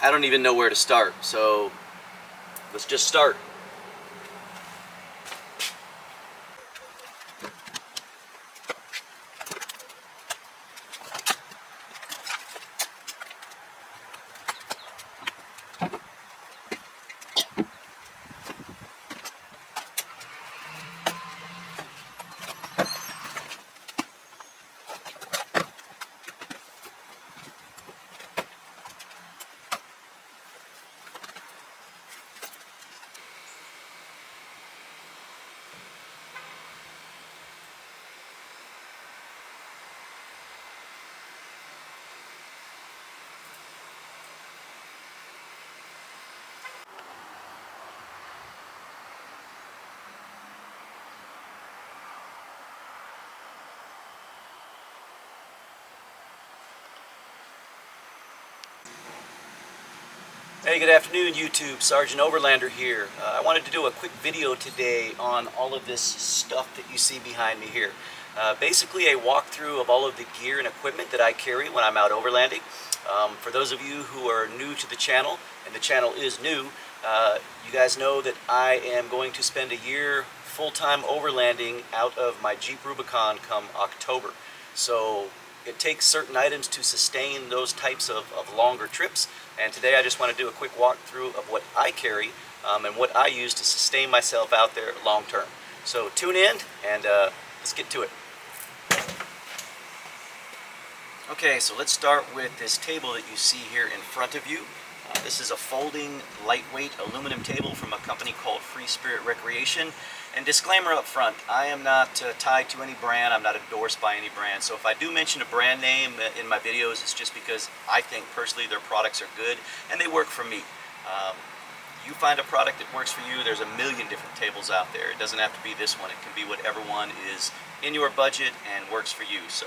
I don't even know where to start, so let's just start. Hey, good afternoon YouTube, Sergeant Overlander here. I wanted to do a quick video today on all of this stuff that you see behind me here. Basically a walkthrough of all of the gear and equipment that I carry when I'm out overlanding. For those of you who are new to the channel, and the channel is new, you guys know that I am going to spend a year full-time overlanding out of my Jeep Rubicon come October. So it takes certain items to sustain those types of longer trips, and today I just want to do a quick walkthrough of what I carry and what I use to sustain myself out there long term. So tune in and let's get to it. Okay, so let's start with this table that you see here in front of you. This is a folding, lightweight aluminum table from a company called Refrigeration. And disclaimer up front, I am not tied to any brand, I'm not endorsed by any brand. So if I do mention a brand name in my videos, it's just because I think personally their products are good and they work for me. You find a product that works for you, there's a million different tables out there. It doesn't have to be this one, it can be whatever one is in your budget and works for you. So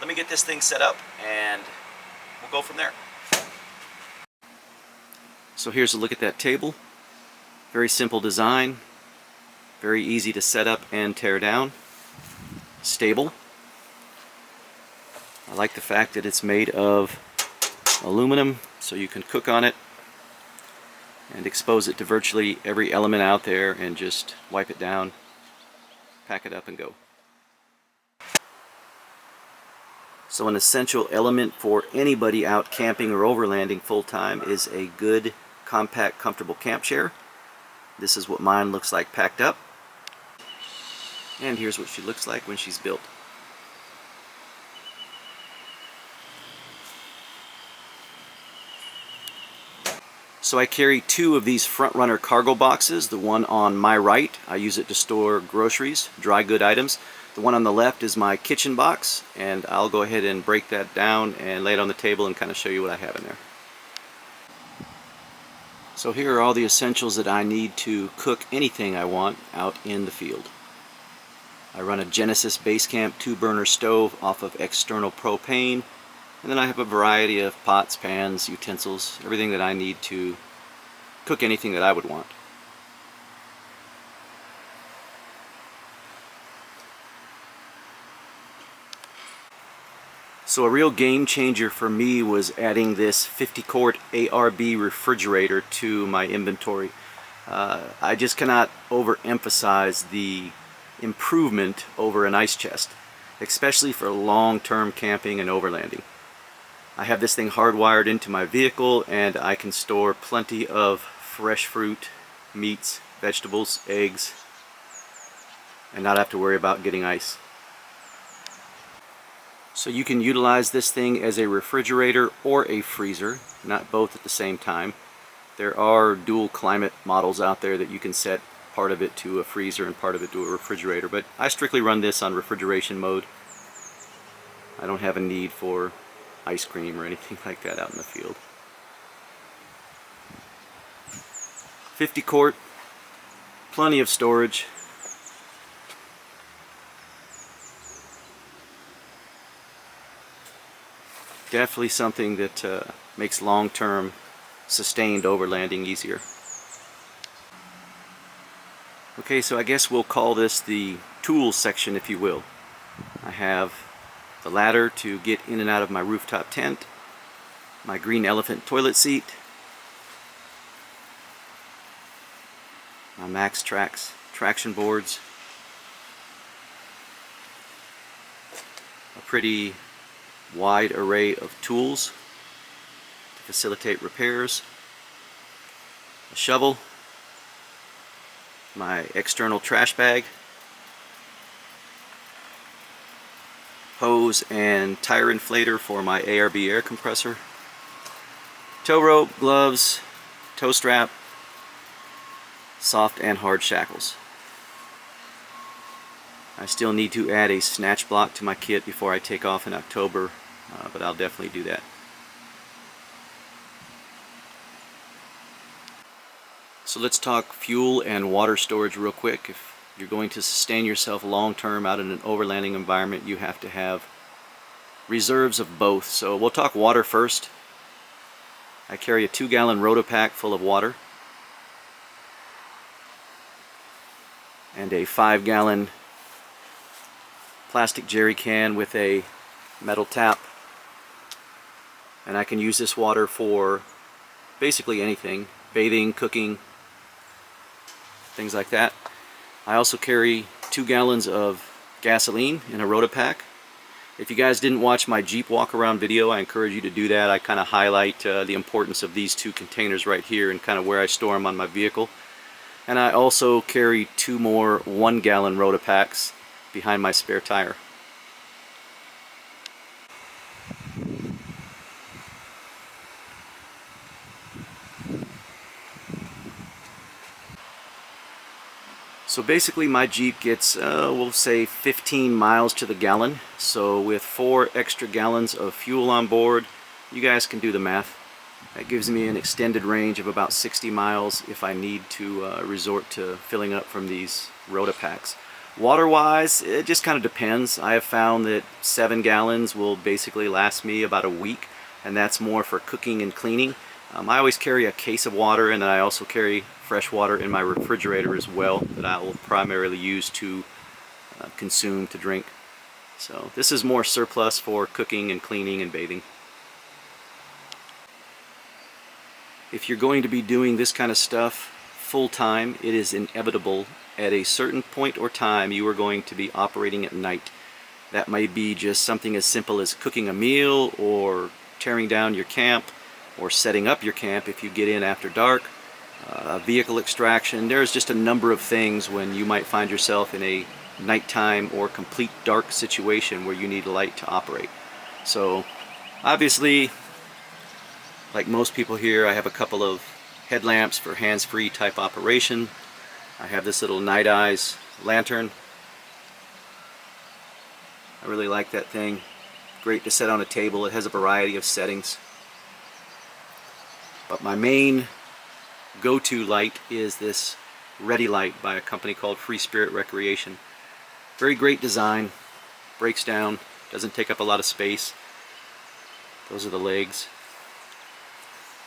let me get this thing set up and we'll go from there. So here's a look at that table. Very simple design, very easy to set up and tear down, stable. I like the fact that it's made of aluminum so you can cook on it and expose it to virtually every element out there and just wipe it down, pack it up and go. So an essential element for anybody out camping or overlanding full-time is a good, compact, comfortable camp chair. This is what mine looks like packed up. And here's what she looks like when she's built. So I carry two of these front runner cargo boxes. The one on my right, I use it to store groceries, dry good items. The one on the left is my kitchen box, and I'll go ahead and break that down and lay it on the table and kind of show you what I have in there. So here are all the essentials that I need to cook anything I want out in the field. I run a Genesis Basecamp 2-burner stove off of external propane, and then I have a variety of pots, pans, utensils, everything that I need to cook anything that I would want. So a real game changer for me was adding this 50-quart ARB refrigerator to my inventory. I just cannot overemphasize the improvement over an ice chest, especially for long-term camping and overlanding. I have this thing hardwired into my vehicle and I can store plenty of fresh fruit, meats, vegetables, eggs, and not have to worry about getting ice. So you can utilize this thing as a refrigerator or a freezer, not both at the same time. There are dual climate models out there that you can set part of it to a freezer and part of it to a refrigerator, but I strictly run this on refrigeration mode. I don't have a need for ice cream or anything like that out in the field. 50 quart, plenty of storage. Definitely something that makes long-term sustained overlanding easier. Okay, so I guess we'll call this the tools section, if you will. I have the ladder to get in and out of my rooftop tent, my green elephant toilet seat, my Max Trax traction boards, a pretty wide array of tools to facilitate repairs, a shovel, my external trash bag, hose and tire inflator for my ARB air compressor, tow rope, gloves, tow strap, soft and hard shackles. I still need to add a snatch block to my kit before I take off in October, but I'll definitely do that. So let's talk fuel and water storage real quick. If you're going to sustain yourself long term out in an overlanding environment, you have to have reserves of both. So we'll talk water first. I carry a 2-gallon Rotopack full of water and a 5-gallon plastic jerry can with a metal tap, and I can use this water for basically anything: bathing, cooking, things like that. I also carry 2 gallons of gasoline in a Rotopack. If you guys didn't watch my Jeep walk around video, I encourage you to do that. I kind of highlight the importance of these 2 containers right here and kind of where I store them on my vehicle. And I also carry 2 more 1-gallon Rotopacks behind my spare tire. So basically my Jeep gets, we'll say 15 miles to the gallon. So with 4 extra gallons of fuel on board, you guys can do the math. That gives me an extended range of about 60 miles if I need to resort to filling up from these Rotopacks. Water-wise, it just kind of depends. I have found that 7 gallons will basically last me about a week, and that's more for cooking and cleaning. I always carry a case of water, and then I also carry fresh water in my refrigerator as well that I will primarily use to consume, to drink. So this is more surplus for cooking and cleaning and bathing. If you're going to be doing this kind of stuff full-time, it is inevitable at a certain point or time you are going to be operating at night. That might be just something as simple as cooking a meal, or tearing down your camp, or setting up your camp if you get in after dark, vehicle extraction. There's just a number of things when you might find yourself in a nighttime or complete dark situation where you need light to operate. So obviously, like most people here, I have a couple of headlamps for hands-free type operation. I have this little night eyes lantern. I really like that thing. Great to set on a table. It has a variety of settings. But my main go-to light is this Ready light by a company called Free Spirit Recreation. Very great design. Breaks down. Doesn't take up a lot of space. Those are the legs.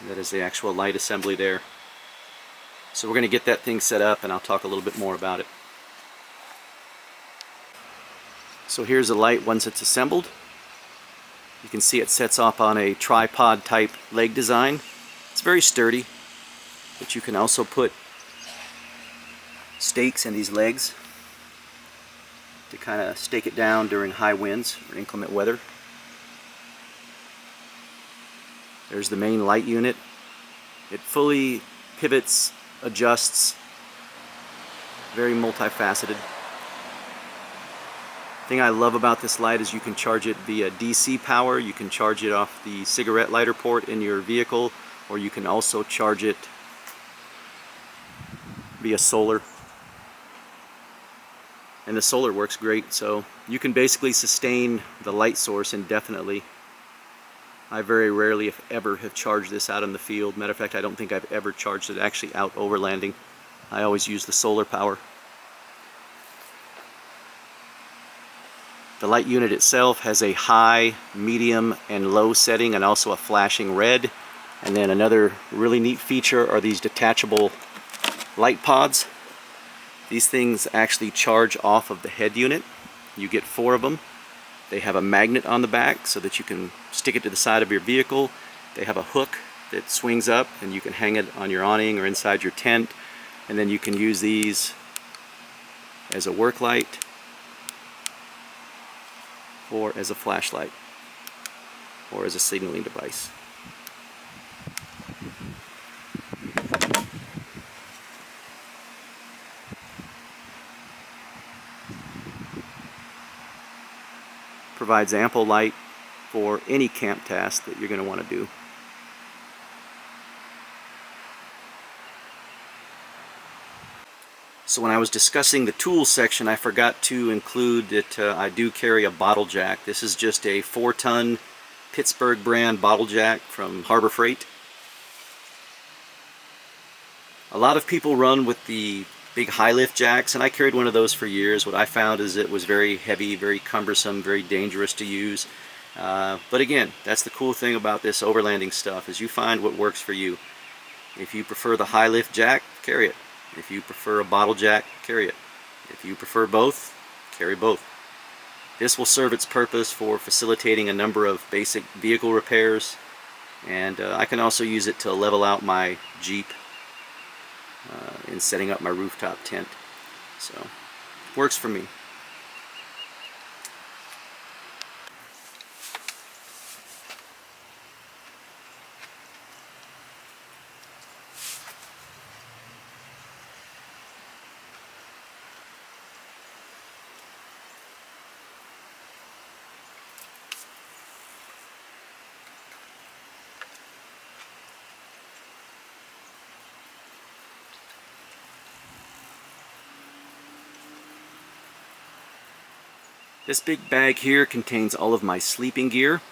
And that is the actual light assembly there. So we're going to get that thing set up, and I'll talk a little bit more about it. So here's the light once it's assembled. You can see it sets off on a tripod type leg design. It's very sturdy, but you can also put stakes in these legs to kind of stake it down during high winds or inclement weather. There's the main light unit. It fully pivots, adjusts, very multifaceted. The thing I love about this light is you can charge it via DC power. You can charge it off the cigarette lighter port in your vehicle, or you can also charge it via solar. And the solar works great, so you can basically sustain the light source indefinitely. I very rarely, if ever, have charged this out in the field. Matter of fact, I don't think I've ever charged it actually out overlanding. I always use the solar power. The light unit itself has a high, medium, and low setting, and also a flashing red. And then another really neat feature are these detachable light pods. These things actually charge off of the head unit. You get 4 of them. They have a magnet on the back so that you can stick it to the side of your vehicle. They have a hook that swings up and you can hang it on your awning or inside your tent. And then you can use these as a work light or as a flashlight or as a signaling device. Provides ample light for any camp task that you're going to want to do. So when I was discussing the tools section, I forgot to include that I do carry a bottle jack. This is just a 4-ton Pittsburgh brand bottle jack from Harbor Freight. A lot of people run with the big high lift jacks, and I carried one of those for years. What I found is it was very heavy, very cumbersome, very dangerous to use. But again, that's the cool thing about this overlanding stuff, is you find what works for you. If you prefer the high lift jack, carry it. If you prefer a bottle jack, carry it. If you prefer both, carry both. This will serve its purpose for facilitating a number of basic vehicle repairs, and I can also use it to level out my Jeep in setting up my rooftop tent. So, works for me. This big bag here contains all of my sleeping gear.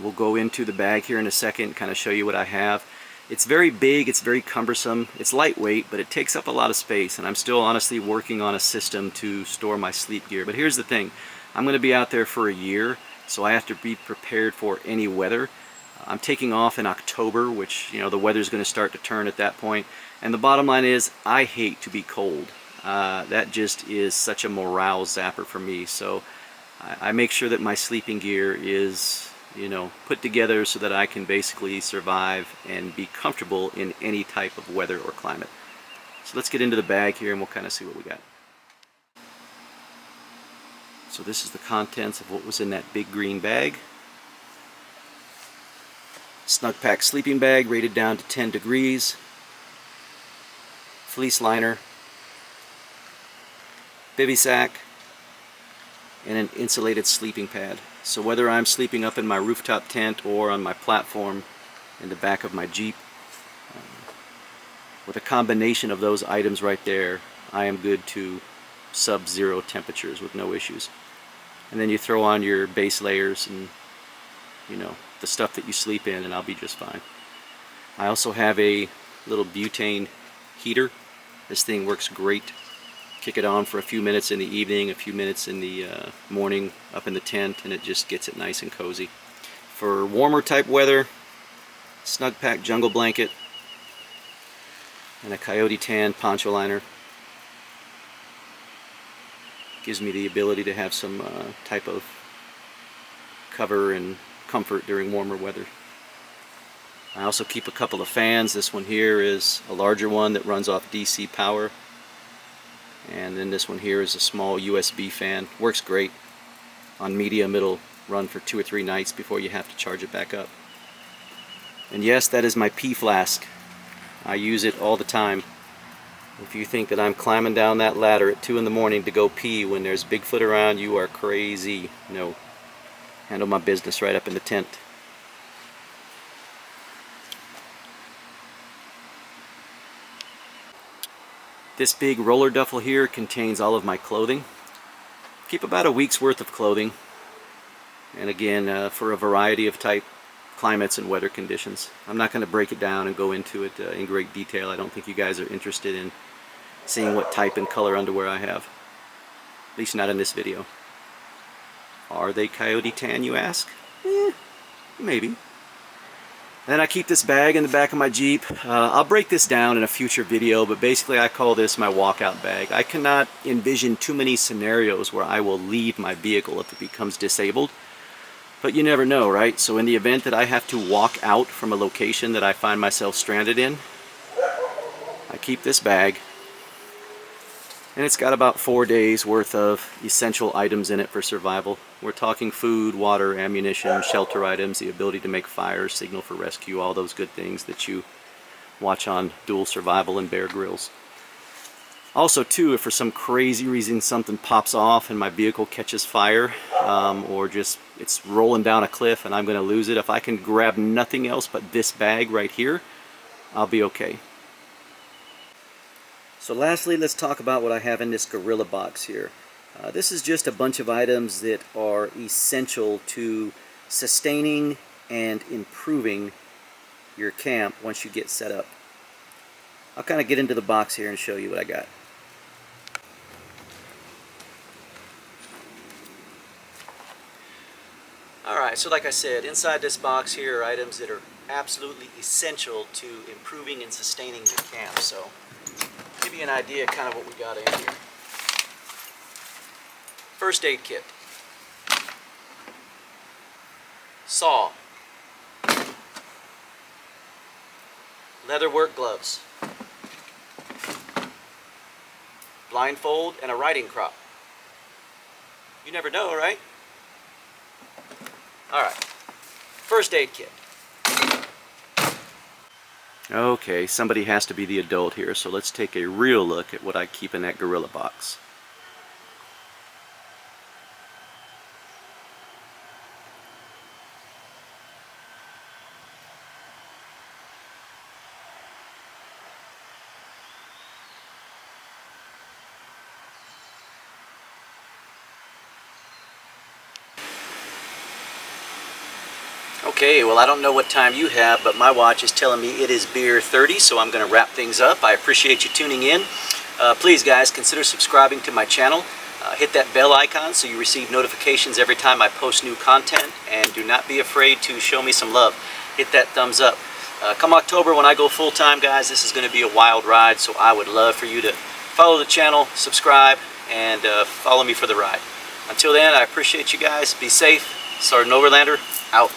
We'll go into the bag here in a second, kind of show you what I have. It's very big, it's very cumbersome, it's lightweight, but it takes up a lot of space, and I'm still honestly working on a system to store my sleep gear. But here's the thing, I'm going to be out there for a year, so I have to be prepared for any weather. I'm taking off in October, which, you know, the weather's going to start to turn at that point, and the bottom line is, I hate to be cold. That just is such a morale zapper for me. So I make sure that my sleeping gear is, you know, put together so that I can basically survive and be comfortable in any type of weather or climate. So let's get into the bag here and we'll kind of see what we got. So this is the contents of what was in that big green bag. Snug pack sleeping bag rated down to 10 degrees. Fleece liner. Bivy sack, and an insulated sleeping pad. So whether I'm sleeping up in my rooftop tent or on my platform in the back of my Jeep, with a combination of those items right there, I am good to sub-zero temperatures with no issues. And then you throw on your base layers and, you know, the stuff that you sleep in, and I'll be just fine. I also have a little butane heater. This thing works great. Kick it on for a few minutes in the evening, a few minutes in the morning up in the tent, and it just gets it nice and cozy. For warmer type weather, Snug Pack jungle blanket and a Coyote Tan poncho liner. Gives me the ability to have some type of cover and comfort during warmer weather. I also keep a couple of fans. This one here is a larger one that runs off DC power. And then this one here is a small USB fan. Works great. On medium, it'll run for 2 or 3 nights before you have to charge it back up. And yes, that is my pee flask. I use it all the time. If you think that I'm climbing down that ladder at 2 in the morning to go pee when there's Bigfoot around, you are crazy. No. Handle my business right up in the tent. This big roller duffel here contains all of my clothing. Keep about a week's worth of clothing. And again, for a variety of type climates and weather conditions. I'm not going to break it down and go into it in great detail. I don't think you guys are interested in seeing what type and color underwear I have. At least not in this video. Are they Coyote Tan, you ask? Maybe. Then I keep this bag in the back of my Jeep. I'll break this down in a future video, but basically I call this my walkout bag. I cannot envision too many scenarios where I will leave my vehicle if it becomes disabled. But you never know, right? So in the event that I have to walk out from a location that I find myself stranded in, I keep this bag, and it's got about 4 days worth of essential items in it for survival. We're talking food, water, ammunition, shelter items, the ability to make fire, signal for rescue, all those good things that you watch on Dual Survival and Bear Grylls. Also too, if for some crazy reason something pops off and my vehicle catches fire, or just it's rolling down a cliff and I'm going to lose it, if I can grab nothing else but this bag right here, I'll be okay. So lastly, let's talk about what I have in this Gorilla box here. This is just a bunch of items that are essential to sustaining and improving your camp once you get set up. I'll kind of get into the box here and show you what I got. Alright, so like I said, inside this box here are items that are absolutely essential to improving and sustaining your camp. So, give you an idea of kind of what we got in here. First aid kit. Saw. Leather work gloves. Blindfold and a riding crop. You never know, right? Alright, first aid kit. Okay, somebody has to be the adult here, so let's take a real look at what I keep in that Gorilla box. Okay, well I don't know what time you have, but my watch is telling me it is beer 30, so I'm going to wrap things up. I appreciate you tuning in. Please guys, consider subscribing to my channel. Hit that bell icon so you receive notifications every time I post new content, and do not be afraid to show me some love. Hit that thumbs up. Come October when I go full-time, guys, this is going to be a wild ride, so I would love for you to follow the channel, subscribe, and follow me for the ride. Until then, I appreciate you guys. Be safe. Sergeant Overlander,